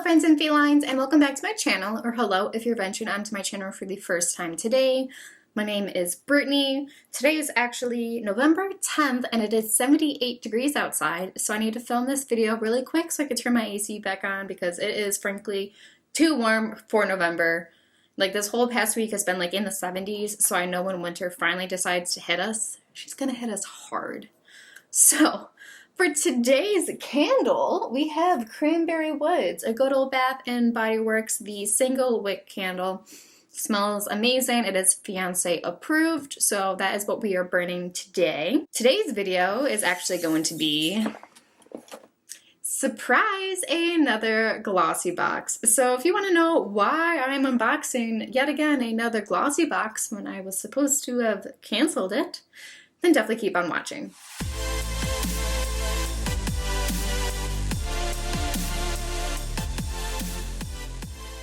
friends and felines, and welcome back to my channel, or hello if you're venturing onto my channel for the first time today. My name is Brittany. Today is actually November 10th and it is 78 degrees outside, so I need to film this video really quick so I can turn my AC back on because it is frankly too warm for November. Like this whole past week has been like in the 70s, so I know when winter finally decides to hit us, she's gonna hit us hard. So for today's candle, we have Cranberry Woods, a good old Bath & Body Works, the single wick candle. Smells amazing. It is fiance approved, so that is what we are burning today. Today's video is actually going to be surprise, another GlossyBox. So if you want to know why I'm unboxing yet again another GlossyBox when I was supposed to have canceled it, then definitely keep on watching.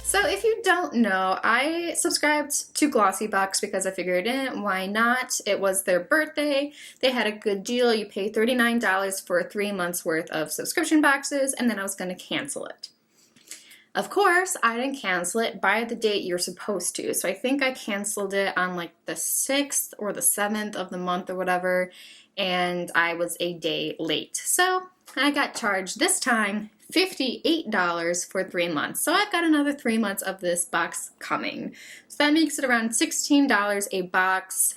So if you don't know, I subscribed to GlossyBox because I figured, why not? It was their birthday. They had a good deal. You pay $39 for 3 months worth of subscription boxes, and then I was going to cancel it. Of course, I didn't cancel it by the date you're supposed to. So I think I canceled it on like the 6th or the 7th of the month or whatever, and I was a day late. So I got charged this time $58 for 3 months. So I've got another 3 months of this box coming. So that makes it around $16 a box.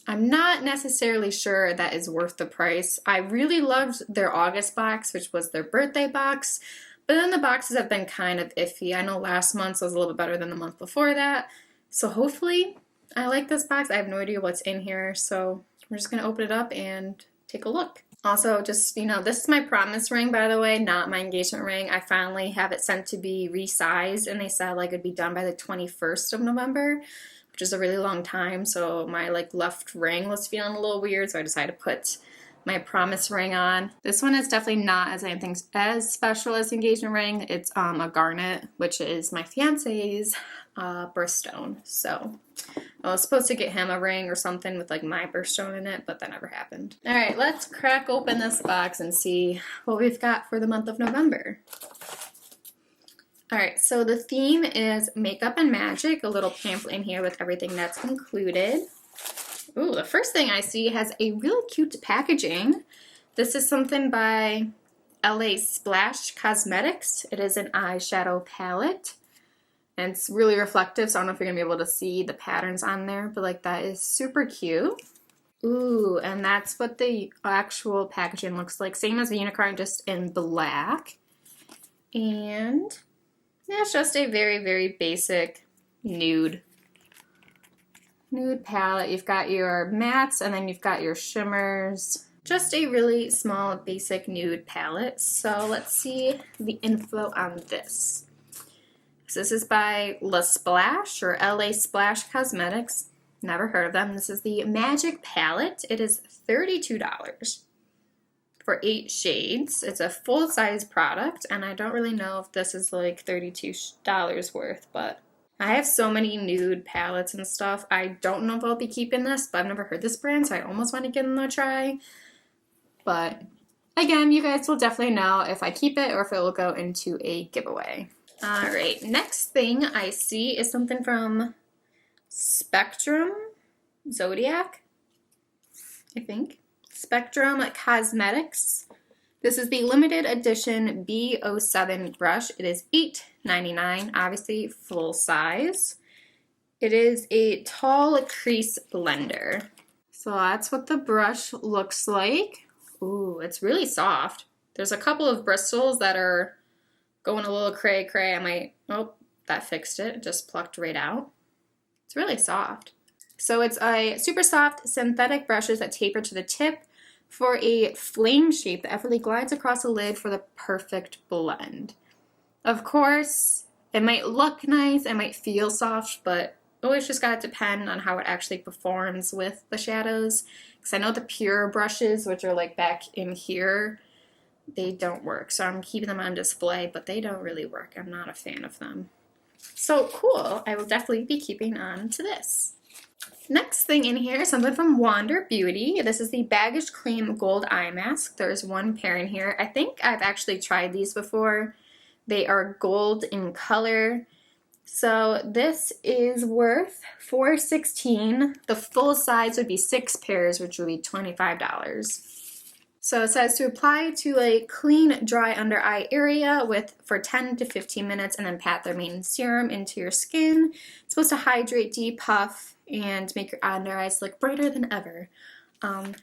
I'm not necessarily sure that is worth the price. I really loved their August box, which was their birthday box, but then the boxes have been kind of iffy. I know last month's was a little bit better than the month before that. So hopefully I like this box. I have no idea what's in here, so we're just gonna open it up and take a look. Also, just, you know, this is my promise ring, by the way, not my engagement ring. I finally have it sent to be resized, and they said like it'd be done by the 21st of November, which is a really long time. So my like left ring was feeling a little weird, so I decided to put my promise ring on. This one is definitely not as anything as special as the engagement ring. It's a garnet, which is my fiance's birthstone. So I was supposed to get him a ring or something with like my birthstone in it, but that never happened. All right, let's crack open this box and see what we've got for the month of November. All right, so the theme is makeup and magic, a little pamphlet in here with everything that's included. Ooh, the first thing I see has a really cute packaging. This is something by LA Splash Cosmetics. It is an eyeshadow palette. And it's really reflective, so I don't know if you're going to be able to see the patterns on there, but like that is super cute. Ooh, and that's what the actual packaging looks like. Same as the unicorn, just in black. And yeah, it's just a very, very basic nude palette. You've got your mattes and then you've got your shimmers. Just a really small, basic nude palette. So let's see the info on this. So this is by La Splash or LA Splash Cosmetics. Never heard of them. This is the Magic Palette. It is $32 for 8 shades. It's a full-size product, and I don't really know if this is like $32 worth, but I have so many nude palettes and stuff. I don't know if I'll be keeping this, but I've never heard this brand, so I almost want to give them a try. But again, you guys will definitely know if I keep it or if it will go into a giveaway. All right, next thing I see is something from Spectrum Zodiac, I think. Spectrum Cosmetics. This is the limited edition B07 brush. It is $8.99, obviously full size. It is a tall crease blender. So that's what the brush looks like. Ooh, it's really soft. There's a couple of bristles that are going a little cray-cray. Oh, that fixed it. It just plucked right out. It's really soft. So it's a super soft synthetic brushes that taper to the tip for a flame shape that effortlessly glides across the lid for the perfect blend. Of course, it might look nice, it might feel soft, but always just gotta depend on how it actually performs with the shadows. Because I know the pure brushes, which are like back in here, they don't work. So I'm keeping them on display, but they don't really work. I'm not a fan of them. So cool. I will definitely be keeping on to this. Next thing in here is something from Wander Beauty. This is the Baggage Cream Gold Eye Mask. There's one pair in here. I think I've actually tried these before. They are gold in color. So this is worth $4.16. The full size would be 6 pairs, which would be $25. So it says to apply to a clean, dry under eye area for 10 to 15 minutes and then pat the remaining serum into your skin. It's supposed to hydrate, depuff, and make your under eyes look brighter than ever.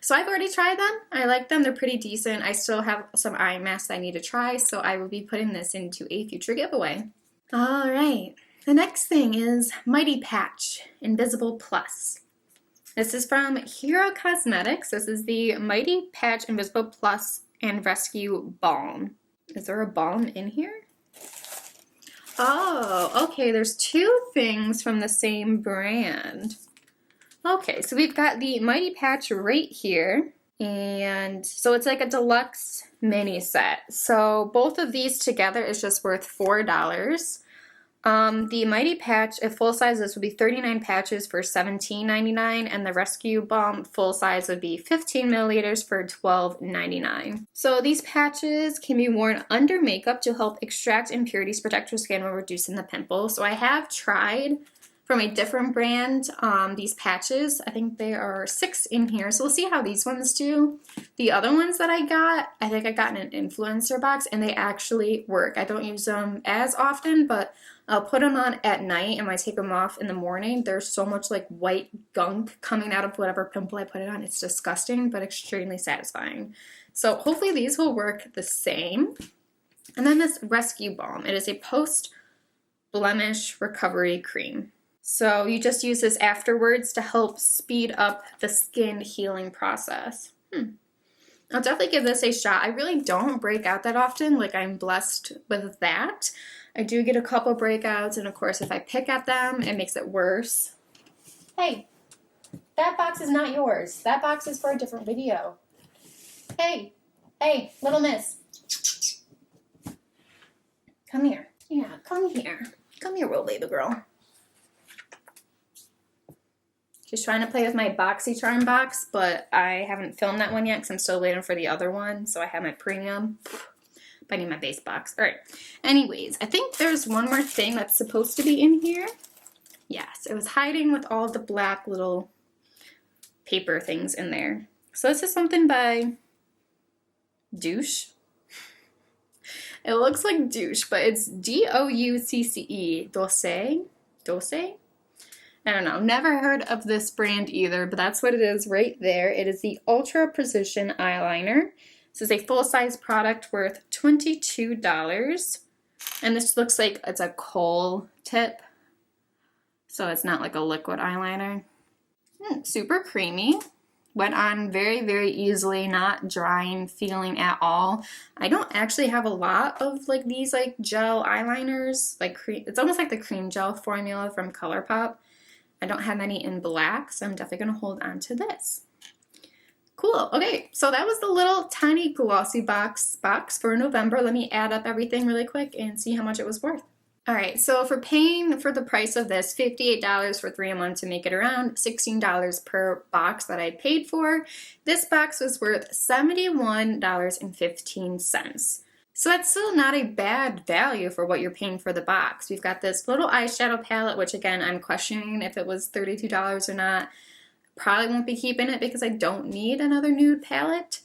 So I've already tried them. I like them. They're pretty decent. I still have some eye masks I need to try, so I will be putting this into a future giveaway. All right. The next thing is Mighty Patch Invisible Plus. This is from Hero Cosmetics. This is the Mighty Patch Invisible Plus and Rescue Balm. Is there a balm in here? Oh, okay. There's 2 things from the same brand. Okay, so we've got the Mighty Patch right here. And so it's like a deluxe mini set. So both of these together is just worth $4. The Mighty Patch, if full size, this would be 39 patches for $17.99, and the Rescue Balm full size would be 15 milliliters for $12.99. So these patches can be worn under makeup to help extract impurities, protect your skin while reducing the pimples. So I have tried from a different brand these patches. I think there are 6 in here, so we'll see how these ones do. The other ones that I got, I think I got in an influencer box, and they actually work. I don't use them as often, but I'll put them on at night, and when I take them off in the morning, there's so much like white gunk coming out of whatever pimple I put it on. It's disgusting, but extremely satisfying. So hopefully these will work the same. And then this Rescue Balm. It is a post-blemish recovery cream. So you just use this afterwards to help speed up the skin healing process. I'll definitely give this a shot. I really don't break out that often. Like, I'm blessed with that. I do get a couple breakouts, and of course, if I pick at them, it makes it worse. Hey, that box is not yours. That box is for a different video. Hey, little miss. Come here. Yeah, come here. Come here, little baby girl. She's trying to play with my BoxyCharm box, but I haven't filmed that one yet because I'm still waiting for the other one. So I have my premium. But I need my base box. All right. Anyways, I think there's one more thing that's supposed to be in here. Yes, it was hiding with all the black little paper things in there. So this is something by Douche. It looks like Douche, but it's D-O-U-C-C-E. Dose? I don't know. Never heard of this brand either, but that's what it is right there. It is the Ultra Precision Eyeliner. This is a full-size product worth $22. And this looks like it's a kohl tip. So it's not like a liquid eyeliner. Super creamy. Went on very, very easily, not drying feeling at all. I don't actually have a lot of like these like gel eyeliners. Like it's almost like the cream gel formula from ColourPop. I don't have any in black, so I'm definitely going to hold on to this. Cool. Okay, so that was the little tiny GlossyBox box for November. Let me add up everything really quick and see how much it was worth. All right, so for paying for the price of this, $58 for 3-in-1 to make it around $16 per box that I paid for, this box was worth $71.15. So that's still not a bad value for what you're paying for the box. We've got this little eyeshadow palette, which again, I'm questioning if it was $32 or not. Probably won't be keeping it because I don't need another nude palette.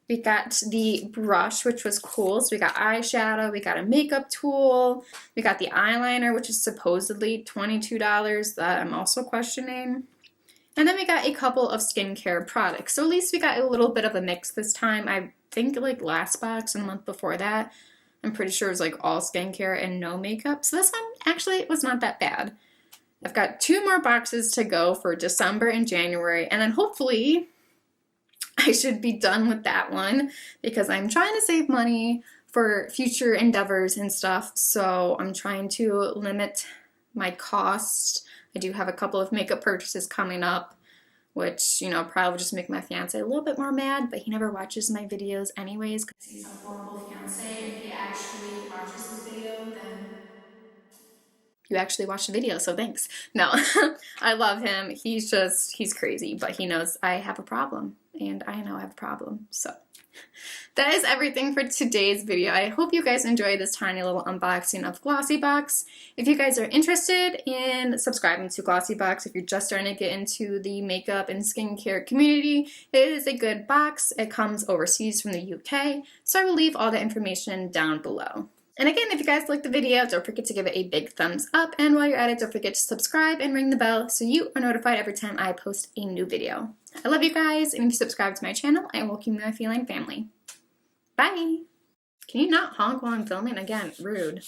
We got the brush, which was cool. So we got eyeshadow, we got a makeup tool, we got the eyeliner, which is supposedly $22 that I'm also questioning. And then we got a couple of skincare products. So at least we got a little bit of a mix this time. I think like last box and the month before that, I'm pretty sure it was like all skincare and no makeup. So this one actually was not that bad. I've got 2 more boxes to go for December and January. And then hopefully I should be done with that one because I'm trying to save money for future endeavors and stuff. So I'm trying to limit my cost. I do have a couple of makeup purchases coming up, which, you know, probably just make my fiance a little bit more mad, but he never watches my videos anyways because he's a horrible fiance. If he actually watches this video, then you actually watched the video, so thanks. No, I love him. He's crazy, but he knows I have a problem, and I know I have a problem, so That is everything for today's video. I hope you guys enjoyed this tiny little unboxing of GlossyBox. If you guys are interested in subscribing to GlossyBox, if you're just starting to get into the makeup and skincare community, it is a good box. It comes overseas from the UK, so I will leave all the information down below. And again, if you guys liked the video, don't forget to give it a big thumbs up, and while you're at it, don't forget to subscribe and ring the bell so you are notified every time I post a new video. I love you guys, and if you subscribe to my channel, I will keep my feline family. Bye! Can you not honk while I'm filming? Again, rude.